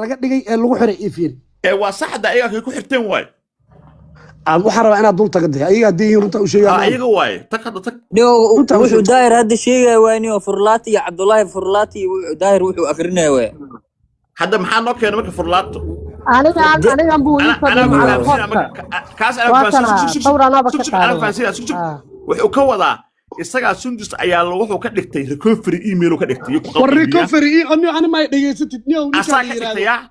laga dhigay ee lagu xiray ifir waa saxda ayaga ku xirteen waay waxaan rabaa inaad dul tagad ayaga hadii runta u sheegaan ayaga waay tag wuxuu daahir hadda sheegay waani oo Furlaati iyo Cabdullaahi Furlaati daahir wuxuu akrinay waay hadda maxaa noo keenay marka Furlaato aniga buu kaas ana wuxuu ka wadaa isaga Sundus ayaa wuxuu ka dhigtay recovery email ka dhigtay war recovery ani ma dhageysatid niyow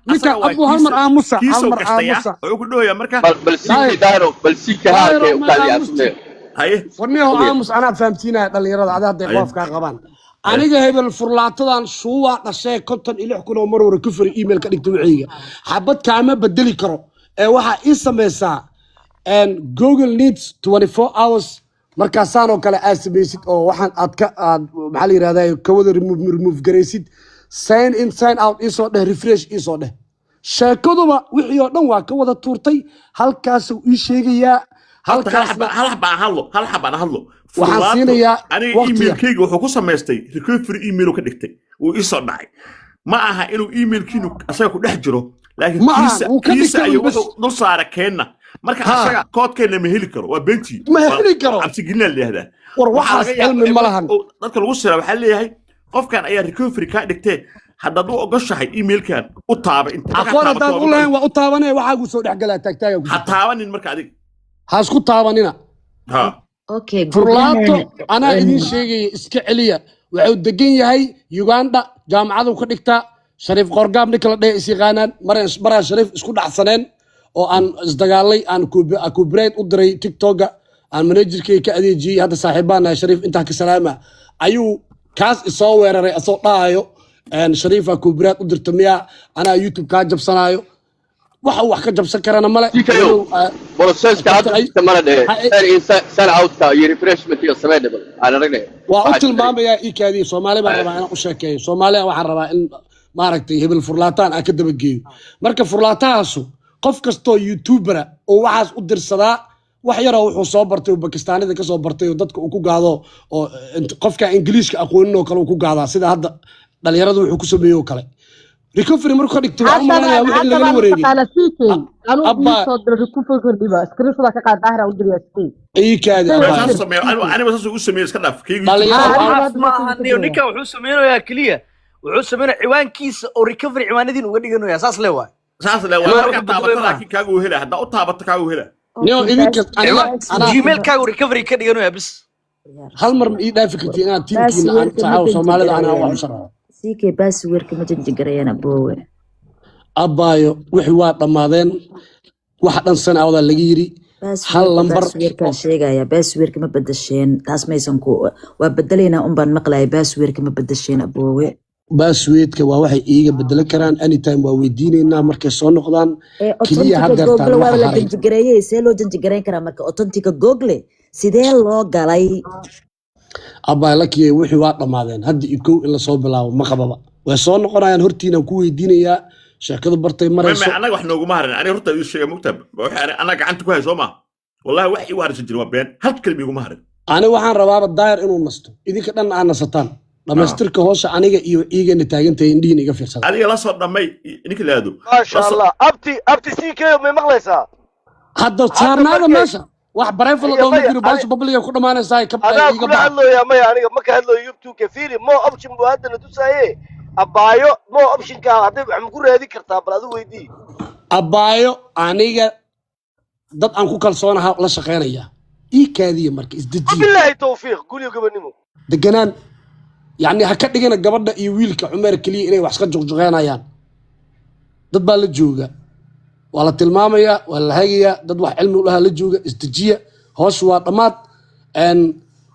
ninka abu halmar aamusa wuxuu ku dhooyaa marka bal si kahaake u qaaliyaasay haye warniyow aamus ana fahamtiinaa dhalinyarada adaa qof ka qabaan aniga hebel Furlaatadan shuwa dhashay 56 kun oo mar hore recovery email ka dhigtay wiciga xabad kaama bedeli karo ee waxa ii sameeysaa and Google needs 24 hours markaasaan oo kale aasbaysid oo waxaan aad maxaa la yiraahdaa ka wada remove gareysid sign in sign out isoo dheh refresh isoo dheh sheekaduba wixii oo dhan waa ka wada tuurtay halkaas uu ii sheegayaa halkaas hal xabaan hadlo waxaan siinayaa aniga emailkayga wuxuu ku samaystay recovery email ka dhigtay uu isoo dhacay ma aha inuu emailkiinu asaga ku dhex jiro laakiin kiisa ayuu wuxuu dul saara keenna marka asaga koodkeena ma heli karo waa beentii ma heli karo abti ginal leeyahay war waxa cilmi ma lahan dadka lagu sira waxa leeyahay qofkan ayaa recovery ka dhigtay haddaad u ogashahay emailkan u taaba inta aqoon hadaan u lahayn waa u taabanay waxa uu soo dhaxgalaa taagtaaga ha taabanin marka adig ha isku taabanina ha okay Furlaato ana idin sheegay iska celiya wuxuu degan yahay Uganda jaamacadu ka dhigtaa Shariif Qorgaab nikala dheey isiqaanaan maraa Shariif isku dhaxsaneen oo aan isdagaalay aan ku breed u diray TikTok aan managerkay ka adeejiyay hadda saaxiibana Shariif inta ka salaama ayuu kaas isoo weeraray asoo dhaayo aan Shariif ku breed u dirtamiya ana YouTube ka jabsanaayo waxa wax ka jabsan karana male process ka hadda mala dhehe san out ka iyo refreshment iyo sameeyay aan aragnay waa u tilmaamaya ikaadi Soomaali baan rabaa inaan u sheekeeyo Soomaaliya waxaan rabaa in maaragtay hebel Furlaataan aan ka daba geeyo marka Furlaataasu qof kasto YouTuber oo waxaas u dirsadaa wax yar oo wuxuu soo bartay oo Pakistaanida ka soo bartay oo dadka uu ku gaado oo qofka Ingiriiska aqoonin oo kale uu ku gaadaa sida hadda dhalinyaradu wuxuu ku sameeyo kale recovery markuu ka dhigto waxa malaynaya wixii laga wareegay abba soo dir recovery diba screenshot ka qaad daahira u diriyaa sii ay kaadi ani wasaas u sameeyay iska dhaaf dhalinyaradu ninka wuxuu sameeyaa kaliya wuxuu sameeyaa ciwaankiisa oo recovery ciwaanadiin uga dhiganayaa saas leeyahay saas leeyahay waa ka taabato laakiin kaagu hela hadda u taabato kaagu hela niyo idinka ana gmail kaagu recovery ka dhiganayaa bis hal mar ii dhaafi kartii inaad tiimkiina aan taxaw Soomaalida ana wax u sharaxo siike password ma jinjigarayana boowe abaayo wixii waa dhamaadeen wax dhan sanawada laga yiri hal lambar ka sheegaya password ma badasheen taas maysan ku waa bedelayna baan maqlay password ma badasheen boowe passwordka waa waxay iiga bedel karaan anytime waa weydiinayna markay soo noqdaan kaliya hadeertaan waxa la jinjigareeyay see loo jinjigareyn karaa marka authentic Google sidee loo galay abaa lakiye wixii waa dhamaadeen hadda ikow in la soo bilaabo ma qababa way soo noqonayaan hortiina ku weydiinayaa sheekada bartay marayso anaga wax noogu maharin aniga horta ii sheegay mugtab waxa anaga gacanta ku hay Soomaa wallahi wax ii waarsan jiray waa been hal kalbi igu maharin ani waxaan rabaa daayir inuu nasto idinka dhan aan nasataan dhamaystirka hoosha aniga iyo iigana taagantay indhiin iga fiirsada adiga la soo dhamay ninka laado ma sha Allah abti CK ma maqlaysaa hadda saarnaada meesha wax bareefo loo miro baash public ku dhamaanaysaa ka iga baa hadlooya ma aniga ma ka hadlooyo YouTube ka fiiri mo option buu hadda la tusaaye abaayo mo option ka hadda wax ma ku raadi kartaa bal adu weydii abaayo aniga dad aan ku kalsoonahay la shaqeynaya kaadiye marka isdajiyo billahi tawfiiq guliyo gabanimo deganaan يعني هكذا قبضنا يويلك عمر كلي إني وحسك جوجانيان ضد بالجوجا ولا تلمامية ولا هي ضد واحد علم لها للجوجا استجية هوش وطمات إن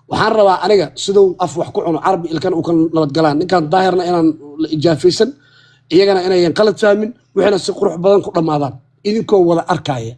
وحروا أنا سدوا أفوح كونه عربي اللي كان وكان لما تقولان إن كان ظاهرنا إن الجافيسن يجينا إن ينقلت فاهمين وإحنا سقروح بدن كل ما ذا إذن كوا ولا أركاية